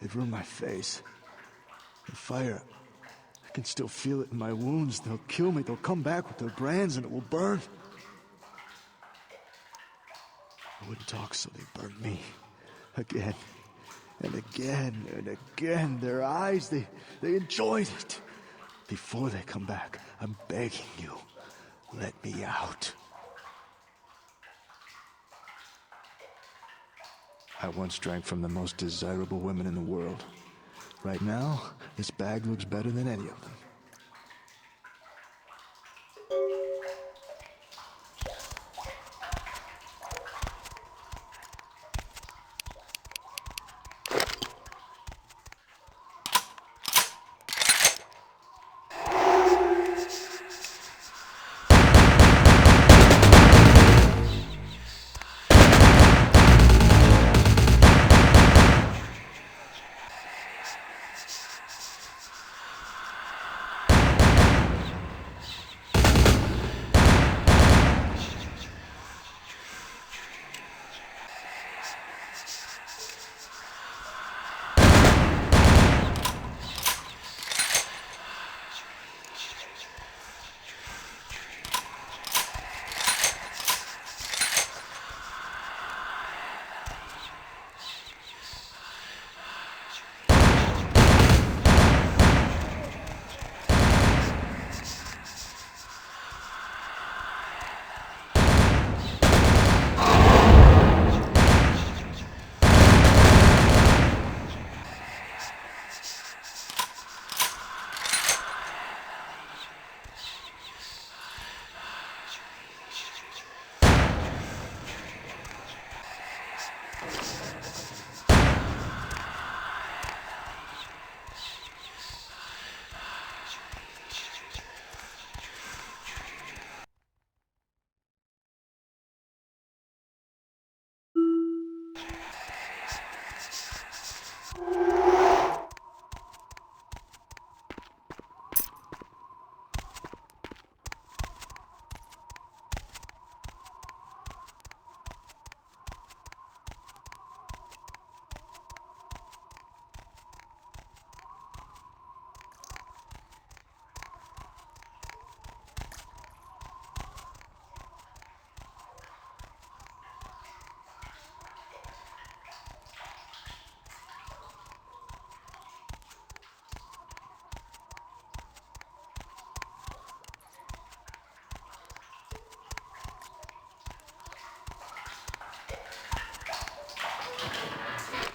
They've ruined my face. The fire, I can still feel it in my wounds. They'll kill me. They'll come back with their brands and it will burn. I wouldn't talk, so they burned me. Again and again and again. Their eyes, they enjoyed it. Before they come back, I'm begging you, let me out. I once drank from the most desirable women in the world. Right now, this bag looks better than any of them.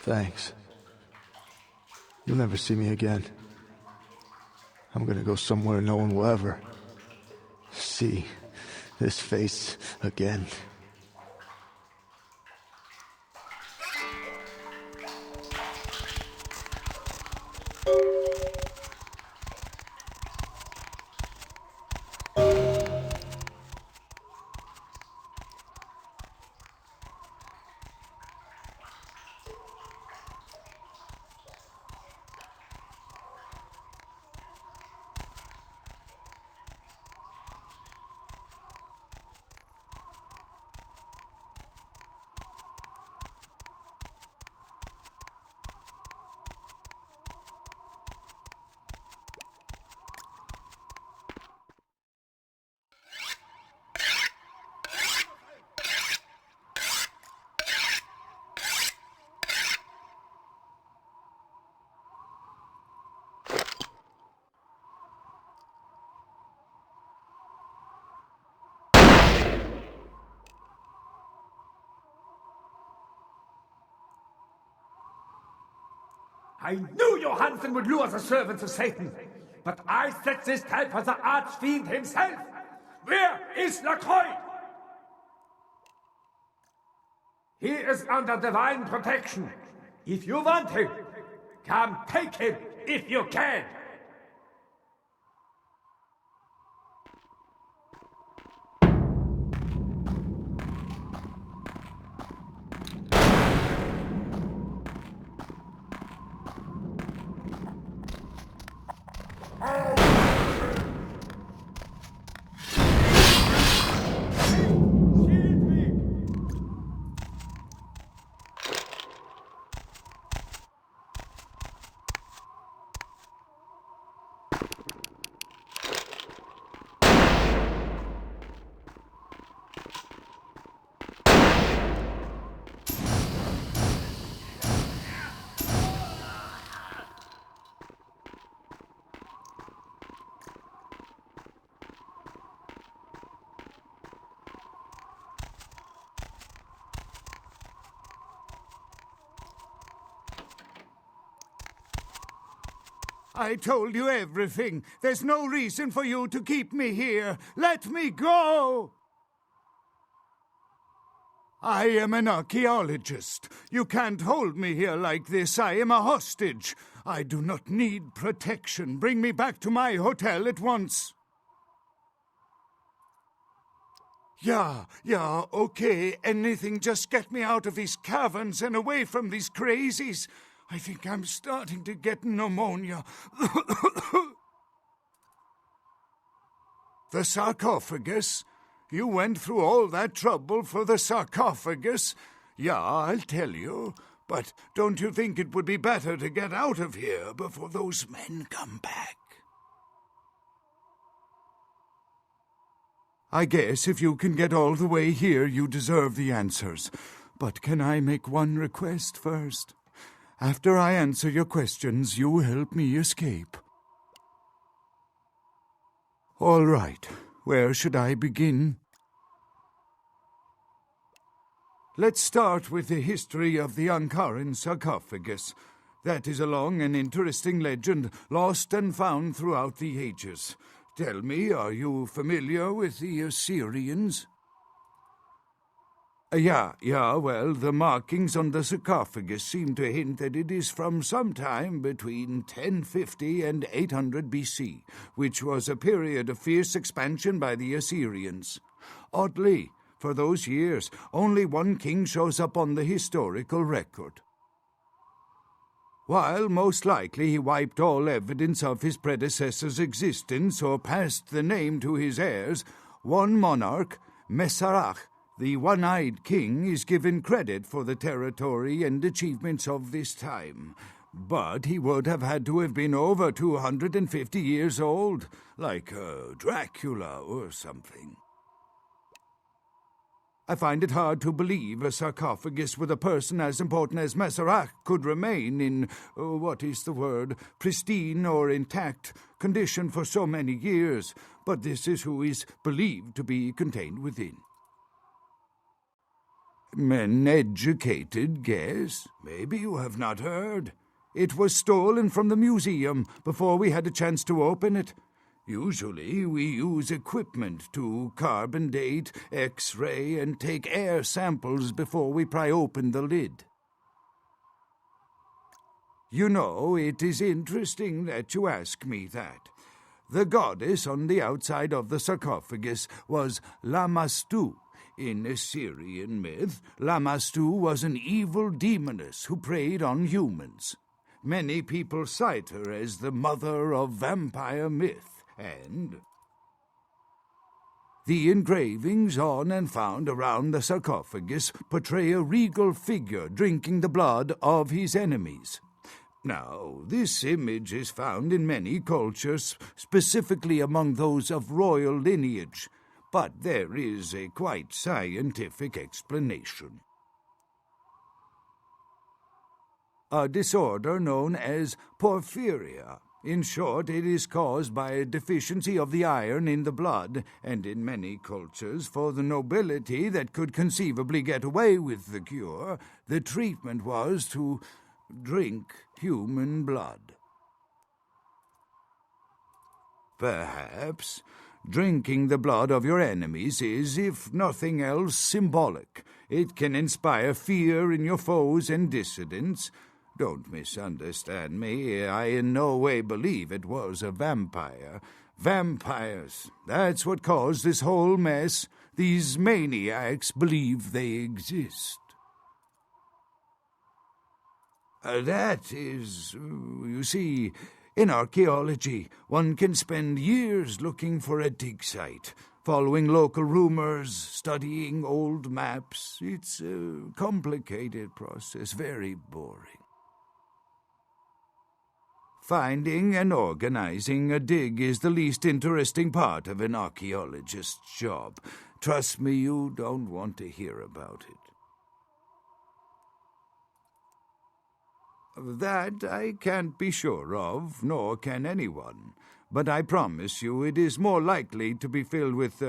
Thanks. You'll never see me again. I'm gonna go somewhere no one will ever see this face again. I knew Johansen would lure the servants of Satan, but I set this trap for the archfiend himself. Where is Lacroix? He is under divine protection. If you want him, come take him if you can. I told you everything. There's no reason for you to keep me here. Let me go! I am an archaeologist. You can't hold me here like this. I am a hostage. I do not need protection. Bring me back to my hotel at once. Yeah, okay. Anything, just get me out of these caverns and away from these crazies. I think I'm starting to get pneumonia. The sarcophagus? You went through all that trouble for the sarcophagus? Yeah, I'll tell you. But don't you think it would be better to get out of here before those men come back? I guess if you can get all the way here, you deserve the answers. But can I make one request first? After I answer your questions, you help me escape. All right. Where should I begin? Let's start with the history of the Ankaran sarcophagus. That is a long and interesting legend, lost and found throughout the ages. Tell me, are you familiar with the Assyrians? Yeah, well, the markings on the sarcophagus seem to hint that it is from some time between 1050 and 800 BC, which was a period of fierce expansion by the Assyrians. Oddly, for those years, only one king shows up on the historical record. While most likely he wiped all evidence of his predecessor's existence or passed the name to his heirs, one monarch, Mesarach, the one-eyed king, is given credit for the territory and achievements of this time. But he would have had to have been over 250 years old, like Dracula or something. I find it hard to believe a sarcophagus with a person as important as Mesarach could remain in, pristine or intact condition for so many years, but this is who is believed to be contained within. An educated guess? Maybe you have not heard. It was stolen from the museum before we had a chance to open it. Usually we use equipment to carbon date, X-ray, and take air samples before we pry open the lid. You know, it is interesting that you ask me that. The goddess on the outside of the sarcophagus was Lamastu. In Assyrian myth, Lamastu was an evil demoness who preyed on humans. Many people cite her as the mother of vampire myth, and the engravings on and found around the sarcophagus portray a regal figure drinking the blood of his enemies. Now, this image is found in many cultures, specifically among those of royal lineage, but there is a quite scientific explanation. A disorder known as porphyria. In short, it is caused by a deficiency of the iron in the blood, and in many cultures, for the nobility that could conceivably get away with the cure, the treatment was to drink human blood. Perhaps drinking the blood of your enemies is, if nothing else, symbolic. It can inspire fear in your foes and dissidents. Don't misunderstand me. I in no way believe it was a vampire. Vampires, that's what caused this whole mess. These maniacs believe they exist. That is, you see, in archaeology, one can spend years looking for a dig site, following local rumors, studying old maps. It's a complicated process, very boring. Finding and organizing a dig is the least interesting part of an archaeologist's job. Trust me, you don't want to hear about it. That I can't be sure of, nor can anyone. But I promise you it is more likely to be filled with,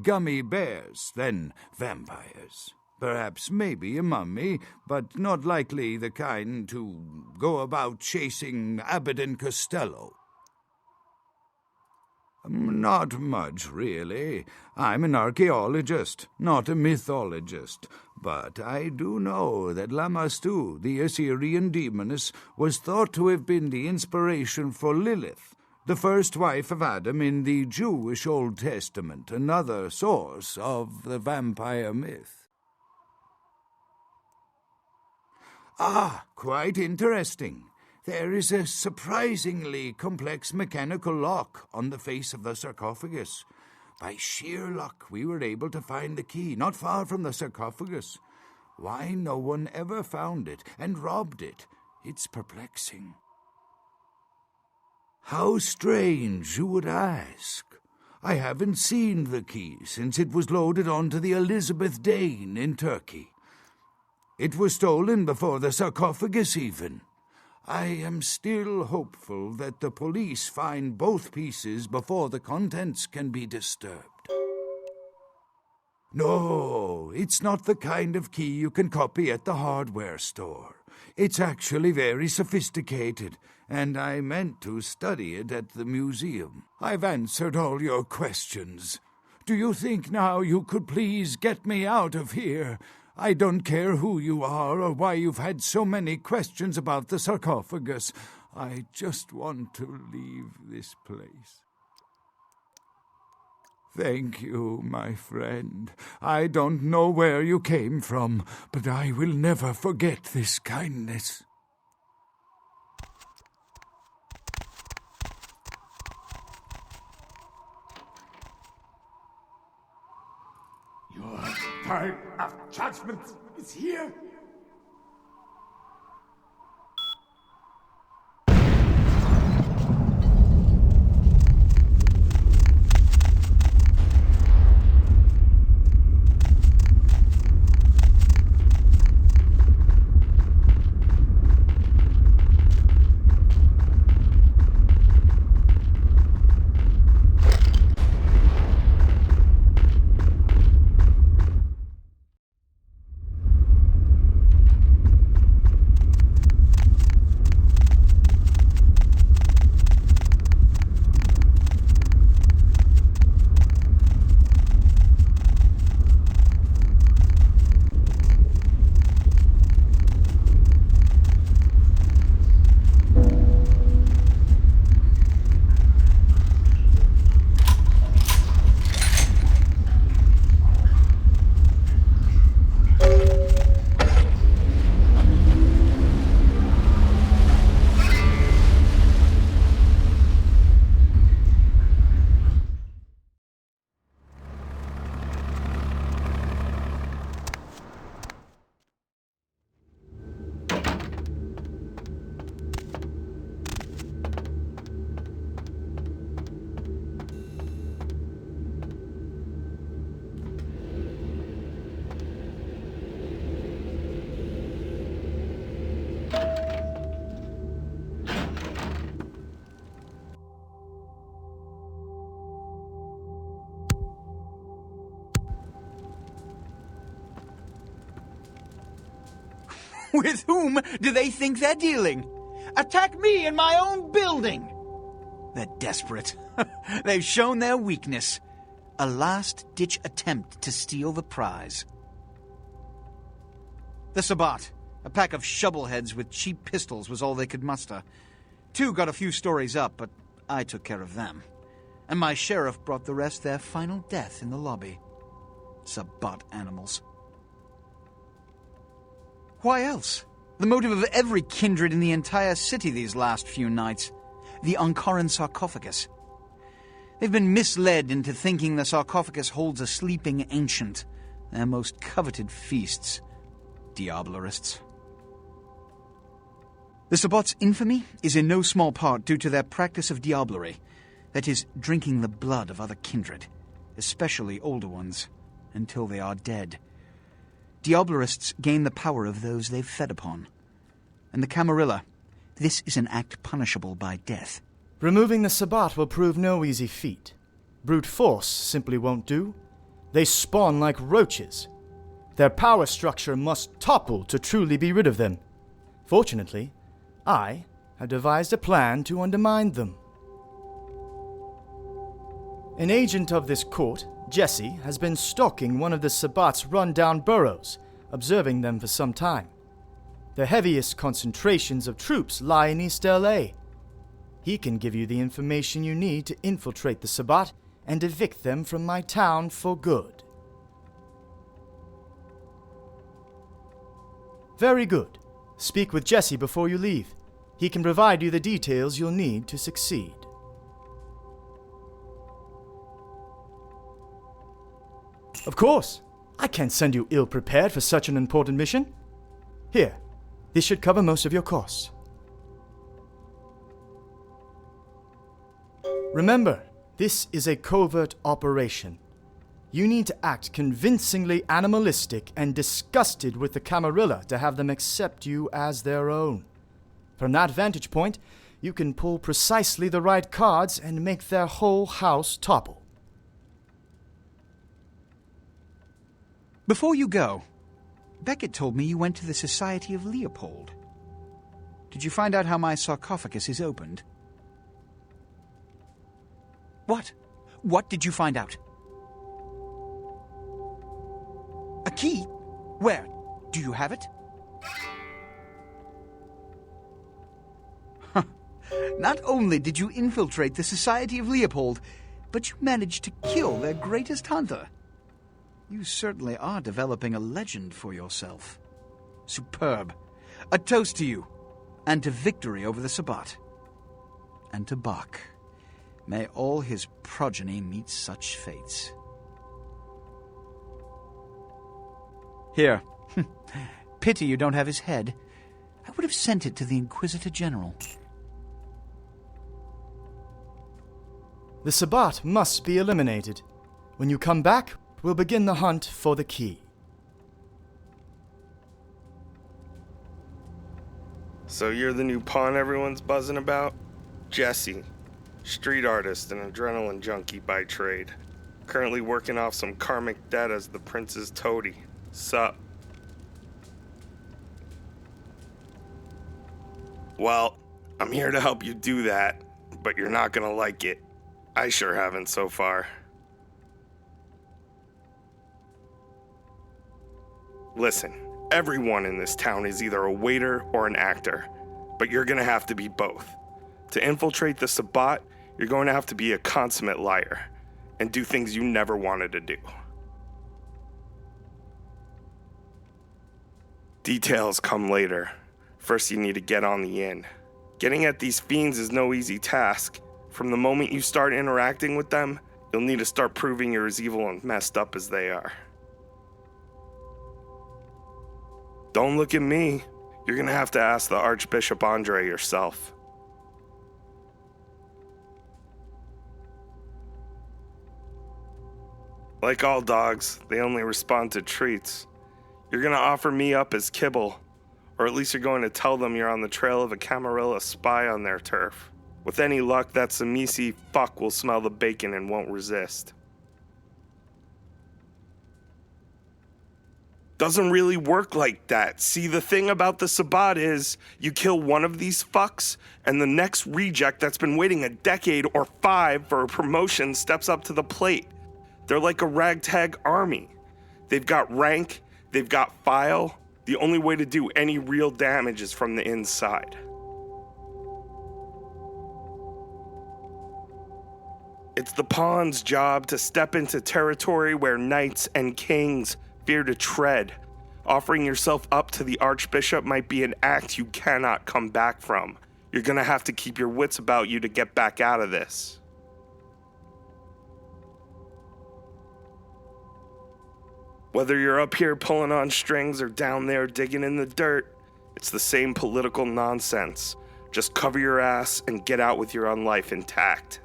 gummy bears than vampires. Perhaps maybe a mummy, but not likely the kind to go about chasing Abbott and Costello. Not much, really. I'm an archaeologist, not a mythologist. But I do know that Lamastu, the Assyrian demoness, was thought to have been the inspiration for Lilith, the first wife of Adam in the Jewish Old Testament, another source of the vampire myth. Ah, quite interesting. There is a surprisingly complex mechanical lock on the face of the sarcophagus. By sheer luck, we were able to find the key not far from the sarcophagus. Why no one ever found it and robbed it, it's perplexing. How strange, you would ask. I haven't seen the key since it was loaded onto the Elizabeth Dane in Turkey. It was stolen before the sarcophagus even. I am still hopeful that the police find both pieces before the contents can be disturbed. No, it's not the kind of key you can copy at the hardware store. It's actually very sophisticated, and I meant to study it at the museum. I've answered all your questions. Do you think now you could please get me out of here? I don't care who you are or why you've had so many questions about the sarcophagus. I just want to leave this place. Thank you, my friend. I don't know where you came from, but I will never forget this kindness. Your time of judgment is here. With whom do they think they're dealing? Attack me in my own building! They're desperate. They've shown their weakness. A last-ditch attempt to steal the prize. The Sabbat, a pack of shovelheads with cheap pistols, was all they could muster. Two got a few stories up, but I took care of them. And my sheriff brought the rest their final death in the lobby. Sabbat animals. Why else? The motive of every kindred in the entire city these last few nights. The Ankaran sarcophagus. They've been misled into thinking the sarcophagus holds a sleeping ancient, their most coveted feasts. Diablerists. The Sabbat's infamy is in no small part due to their practice of diablerie, that is, drinking the blood of other kindred, especially older ones, until they are dead. Diablerists gain the power of those they've fed upon. And the Camarilla, this is an act punishable by death. Removing the Sabbat will prove no easy feat. Brute force simply won't do. They spawn like roaches. Their power structure must topple to truly be rid of them. Fortunately, I have devised a plan to undermine them. An agent of this court, Jesse, has been stalking one of the Sabbat's run-down burrows, observing them for some time. The heaviest concentrations of troops lie in East LA. He can give you the information you need to infiltrate the Sabbat and evict them from my town for good. Very good. Speak with Jesse before you leave. He can provide you the details you'll need to succeed. Of course, I can't send you ill-prepared for such an important mission. Here, this should cover most of your costs. Remember, this is a covert operation. You need to act convincingly animalistic and disgusted with the Camarilla to have them accept you as their own. From that vantage point, you can pull precisely the right cards and make their whole house topple. Before you go, Beckett told me you went to the Society of Leopold. Did you find out how my sarcophagus is opened? What? What did you find out? A key? Where? Do you have it? Not only did you infiltrate the Society of Leopold, but you managed to kill their greatest hunter. You certainly are developing a legend for yourself. Superb. A toast to you, and to victory over the Sabbat. And to Bach. May all his progeny meet such fates. Here. Pity you don't have his head. I would have sent it to the Inquisitor General. The Sabbat must be eliminated. When you come back, we'll begin the hunt for the key. So you're the new pawn everyone's buzzing about? Jesse. Street artist and adrenaline junkie by trade. Currently working off some karmic debt as the prince's toady. Sup? Well, I'm here to help you do that, but you're not gonna like it. I sure haven't so far. Listen, everyone in this town is either a waiter or an actor, but you're gonna have to be both. To infiltrate the Sabbat, you're going to have to be a consummate liar and do things you never wanted to do. Details come later. First, you need to get on the inn. Getting at these fiends is no easy task. From the moment you start interacting with them, you'll need to start proving you're as evil and messed up as they are. Don't look at me. You're gonna have to ask the Archbishop Andre yourself. Like all dogs, they only respond to treats. You're gonna offer me up as kibble, or at least you're going to tell them you're on the trail of a Camarilla spy on their turf. With any luck, that Samisi fuck will smell the bacon and won't resist. Doesn't really work like that. See, the thing about the Sabbat is, you kill one of these fucks, and the next reject that's been waiting a decade or 5 for a promotion steps up to the plate. They're like a ragtag army. They've got rank, they've got file. The only way to do any real damage is from the inside. It's the pawn's job to step into territory where knights and kings fear to tread. Offering yourself up to the Archbishop might be an act you cannot come back from. You're gonna have to keep your wits about you to get back out of this. Whether you're up here pulling on strings or down there digging in the dirt, it's the same political nonsense. Just cover your ass and get out with your own life intact.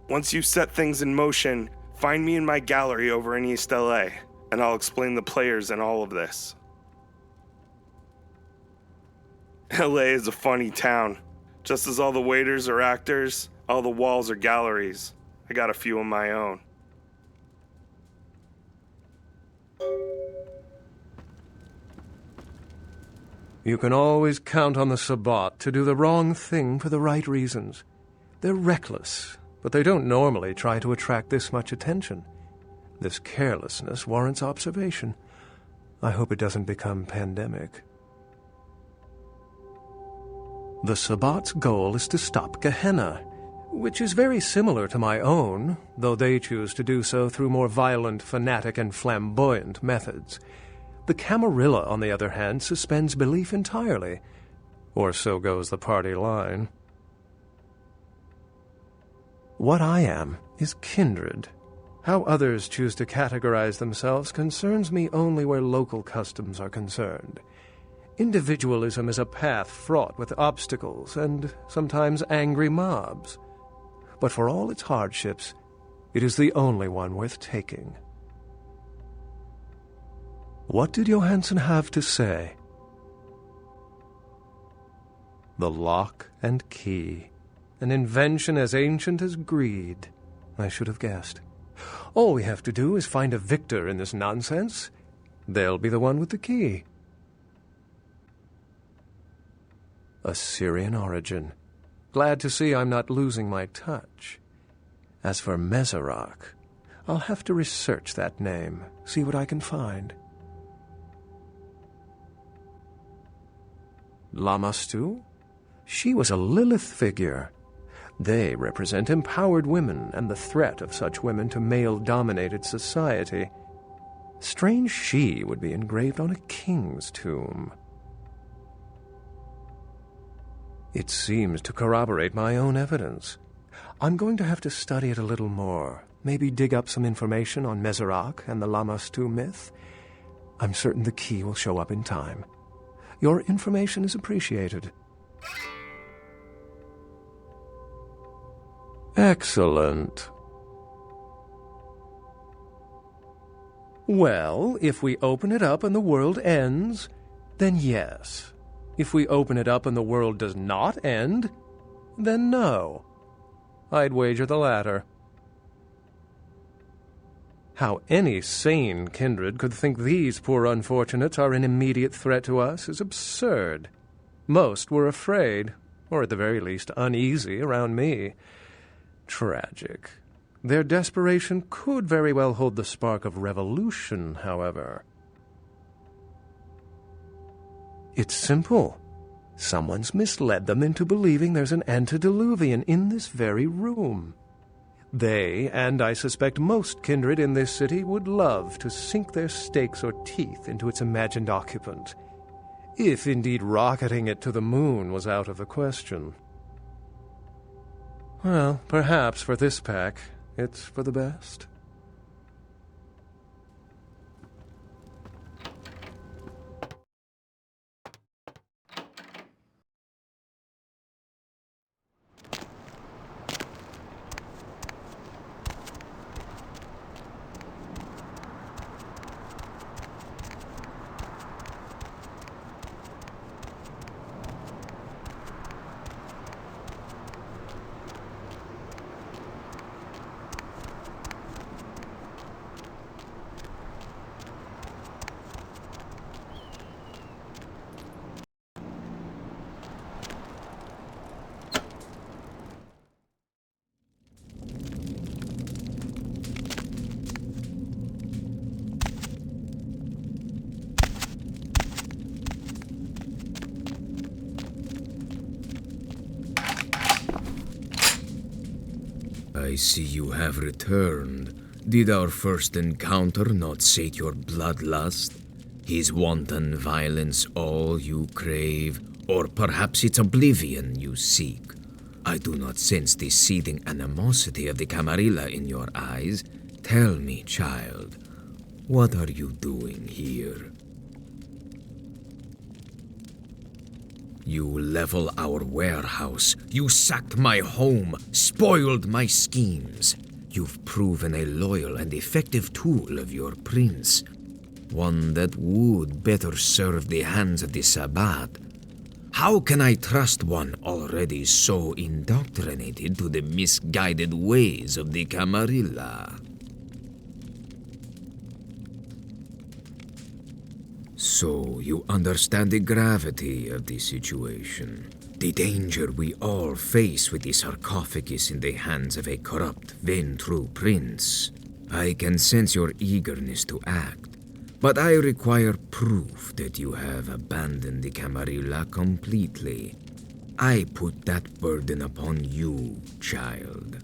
Once you set things in motion, find me in my gallery over in East LA, and I'll explain the players in all of this. LA is a funny town. Just as all the waiters are actors, all the walls are galleries. I got a few of my own. You can always count on the Sabbat to do the wrong thing for the right reasons. They're reckless, but they don't normally try to attract this much attention. This carelessness warrants observation. I hope it doesn't become pandemic. The Sabbat's goal is to stop Gehenna, which is very similar to my own, though they choose to do so through more violent, fanatic, and flamboyant methods. The Camarilla, on the other hand, suspends belief entirely, or so goes the party line. What I am is kindred. How others choose to categorize themselves concerns me only where local customs are concerned. Individualism is a path fraught with obstacles and sometimes angry mobs. But for all its hardships, it is the only one worth taking. What did Johansen have to say? The lock and key, an invention as ancient as greed. I should have guessed. All we have to do is find a victor in this nonsense. They'll be the one with the key. Assyrian origin. Glad to see I'm not losing my touch. As for Mesarak, I'll have to research that name, see what I can find. Lamastu? She was a Lilith figure. They represent empowered women and the threat of such women to male-dominated society. Strange she would be engraved on a king's tomb. It seems to corroborate my own evidence. I'm going to have to study it a little more, maybe dig up some information on Mesarak and the Lamastu myth. I'm certain the key will show up in time. Your information is appreciated. Excellent. Well, if we open it up and the world ends, then yes. If we open it up and the world does not end, then no. I'd wager the latter. How any sane kindred could think these poor unfortunates are an immediate threat to us is absurd. Most were afraid, or at the very least uneasy, around me. Tragic. Their desperation could very well hold the spark of revolution, however. It's simple. Someone's misled them into believing there's an antediluvian in this very room. They, and I suspect most kindred in this city, would love to sink their stakes or teeth into its imagined occupant, if indeed rocketing it to the moon was out of the question. Well, perhaps for this pack, it's for the best. I see you have returned. Did our first encounter not sate your bloodlust? Is wanton violence all you crave? Or perhaps it's oblivion you seek? I do not sense the seething animosity of the Camarilla in your eyes. Tell me, child, what are you doing here? You level our warehouse. You sacked my home, spoiled my schemes. You've proven a loyal and effective tool of your prince, one that would better serve the hands of the Sabbat. How can I trust one already so indoctrinated to the misguided ways of the Camarilla? So you understand the gravity of the situation. The danger we all face with the sarcophagus in the hands of a corrupt, vain-true prince. I can sense your eagerness to act, but I require proof that you have abandoned the Camarilla completely. I put that burden upon you, child.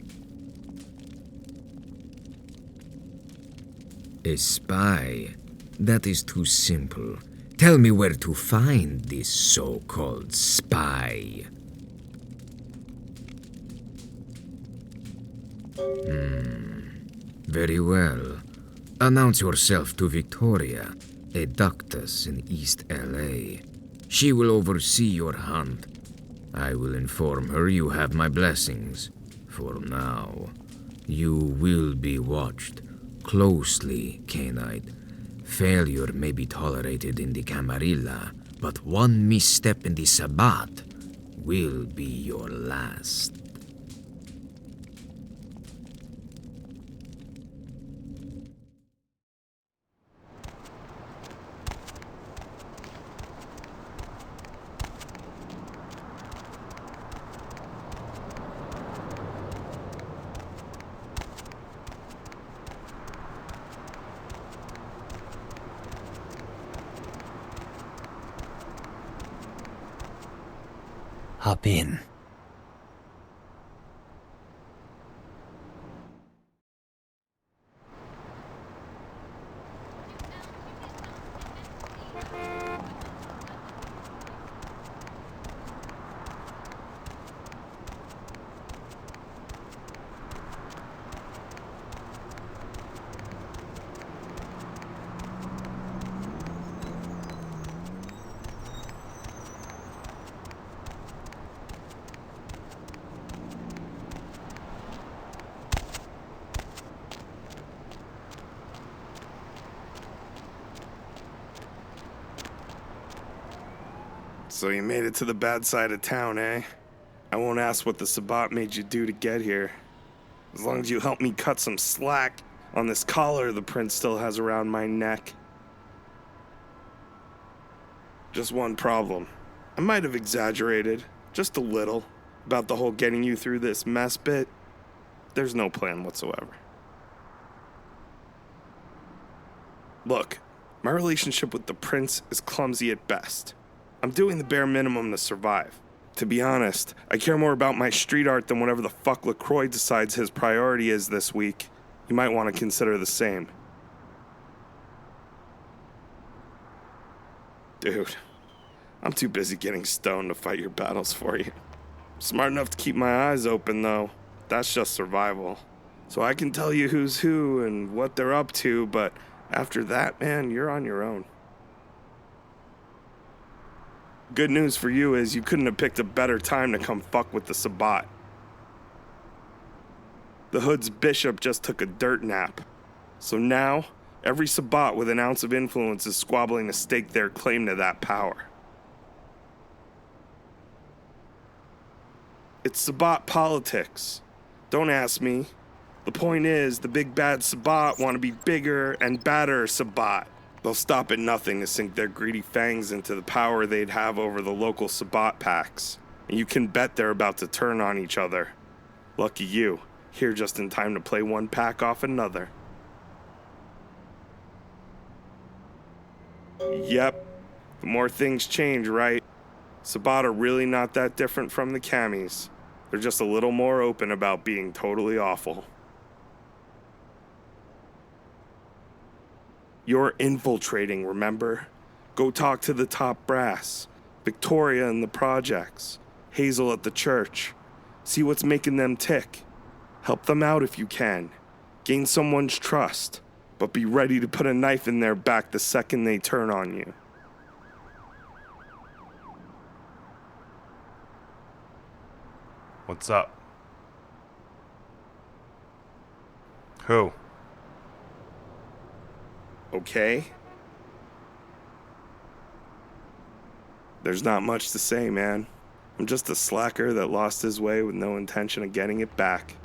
A spy? That is too simple. Tell me where to find this so-called spy. Very well. Announce yourself to Victoria, a doctus in East LA. She will oversee your hunt. I will inform her you have my blessings. For now, you will be watched closely, Canine. Failure may be tolerated in the Camarilla, but one misstep in the Sabbat will be your last. Hop in. So you made it to the bad side of town, eh? I won't ask what the Sabbat made you do to get here. As long as you help me cut some slack on this collar the prince still has around my neck. Just one problem. I might have exaggerated, just a little, about the whole getting you through this mess bit. There's no plan whatsoever. Look, my relationship with the prince is clumsy at best. I'm doing the bare minimum to survive. To be honest, I care more about my street art than whatever the fuck LaCroix decides his priority is this week. You might want to consider the same. Dude, I'm too busy getting stoned to fight your battles for you. I'm smart enough to keep my eyes open, though. That's just survival. So I can tell you who's who and what they're up to, but after that, man, you're on your own. Good news for you is you couldn't have picked a better time to come fuck with the Sabbat. The Hood's bishop just took a dirt nap. So now, every Sabbat with an ounce of influence is squabbling to stake their claim to that power. It's Sabbat politics. Don't ask me. The point is, the big bad Sabbat want to be bigger and badder Sabbat. They'll stop at nothing to sink their greedy fangs into the power they'd have over the local Sabbat packs. And you can bet they're about to turn on each other. Lucky you, here just in time to play one pack off another. Yep, the more things change, right? Sabbat are really not that different from the Camis. They're just a little more open about being totally awful. You're infiltrating, remember? Go talk to the top brass. Victoria in the projects. Hazel at the church. See what's making them tick. Help them out if you can. Gain someone's trust. But be ready to put a knife in their back the second they turn on you. What's up? Who? Okay. There's not much to say, man. I'm just a slacker that lost his way with no intention of getting it back.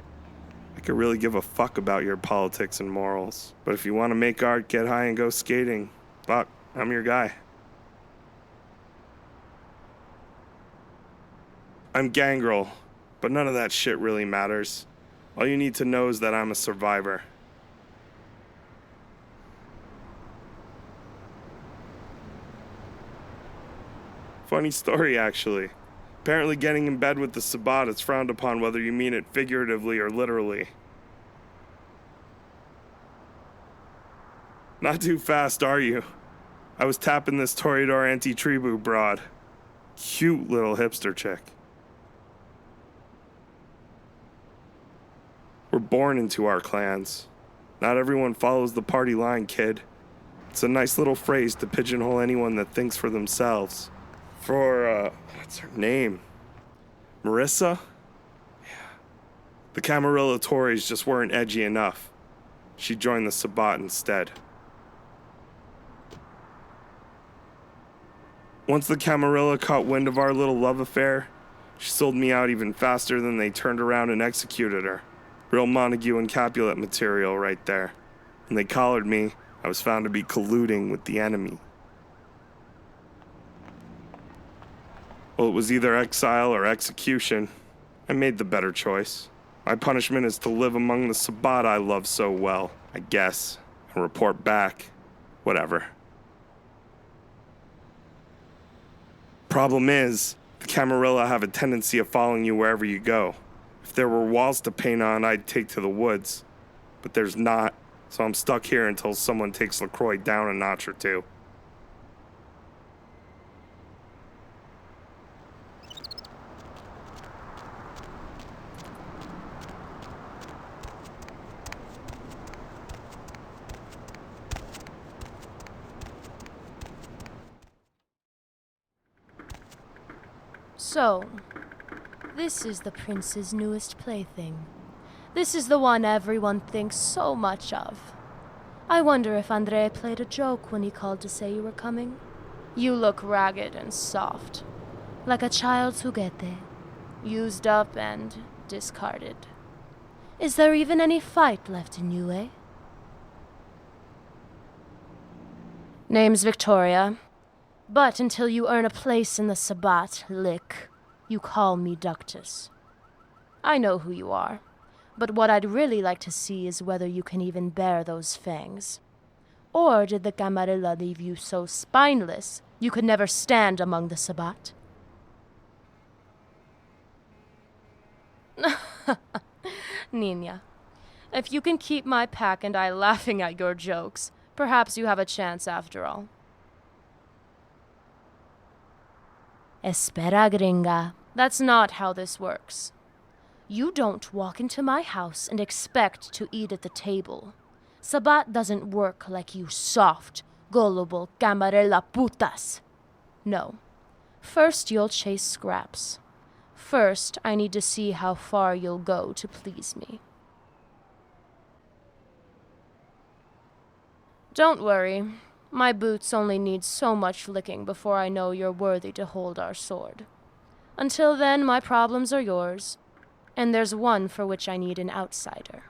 I could really give a fuck about your politics and morals. But if you want to make art, get high, and go skating, fuck, I'm your guy. I'm Gangrel, but none of that shit really matters. All you need to know is that I'm a survivor. Funny story, actually. Apparently getting in bed with the Sabbat is frowned upon whether you mean it figuratively or literally. Not too fast, are you? I was tapping this Toreador anti-tribu broad. Cute little hipster chick. We're born into our clans. Not everyone follows the party line, kid. It's a nice little phrase to pigeonhole anyone that thinks for themselves. For, what's her name? Marissa? Yeah. The Camarilla Tories just weren't edgy enough. She joined the Sabbat instead. Once the Camarilla caught wind of our little love affair, she sold me out even faster than they turned around and executed her. Real Montague and Capulet material right there. When they collared me, I was found to be colluding with the enemy. Well, it was either exile or execution. I made the better choice. My punishment is to live among the Sabbat I love so well, I guess, and report back. Whatever. Problem is, the Camarilla have a tendency of following you wherever you go. If there were walls to paint on, I'd take to the woods. But there's not, so I'm stuck here until someone takes LaCroix down a notch or two. So, this is the prince's newest plaything. This is the one everyone thinks so much of. I wonder if Andre played a joke when he called to say you were coming. You look ragged and soft, like a child's juguete, used up and discarded. Is there even any fight left in you, eh? Name's Victoria. But until you earn a place in the Sabbat, Lick, you call me Ductus. I know who you are, but what I'd really like to see is whether you can even bear those fangs. Or did the Camarilla leave you so spineless you could never stand among the Sabbat? Nina, if you can keep my pack and I laughing at your jokes, perhaps you have a chance after all. Espera, gringa. That's not how this works. You don't walk into my house and expect to eat at the table. Sabbat doesn't work like you soft, gullible Camarilla putas. No. First you'll chase scraps. First, I need to see how far you'll go to please me. Don't worry. My boots only need so much licking before I know you're worthy to hold our sword. Until then, my problems are yours, and there's one for which I need an outsider.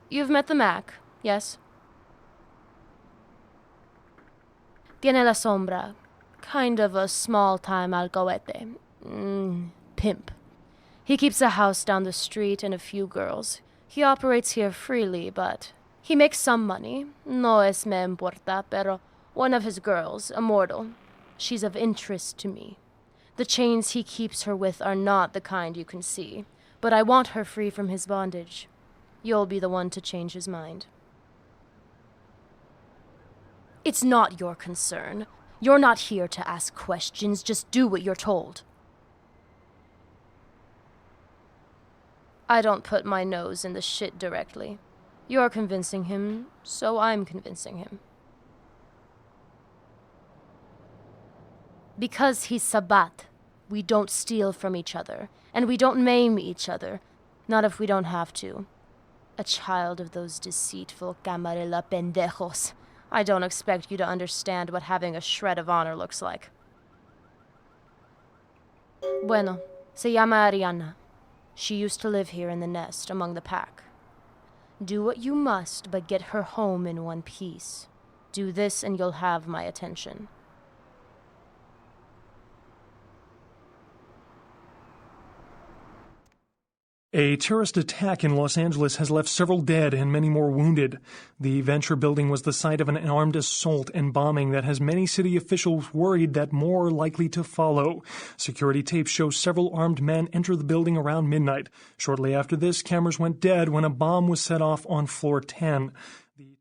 You've met the Mac, yes? Tiene la sombra. Kind of a small-time alcahuete. Pimp. He keeps a house down the street and a few girls. He operates here freely, but he makes some money. No es me importa, pero one of his girls, a mortal, she's of interest to me. The chains he keeps her with are not the kind you can see, but I want her free from his bondage. You'll be the one to change his mind. It's not your concern. You're not here to ask questions, just do what you're told. I don't put my nose in the shit directly. You're convincing him, so I'm convincing him. Because he's Sabbat, we don't steal from each other, and we don't maim each other, not if we don't have to. A child of those deceitful Camarilla pendejos. I don't expect you to understand what having a shred of honor looks like. Bueno, se llama Ariana. She used to live here in the nest, among the pack. Do what you must, but get her home in one piece. Do this and you'll have my attention. A terrorist attack in Los Angeles has left several dead and many more wounded. The Venture building was the site of an armed assault and bombing that has many city officials worried that more are likely to follow. Security tapes show several armed men enter the building around midnight. Shortly after this, cameras went dead when a bomb was set off on floor 10. The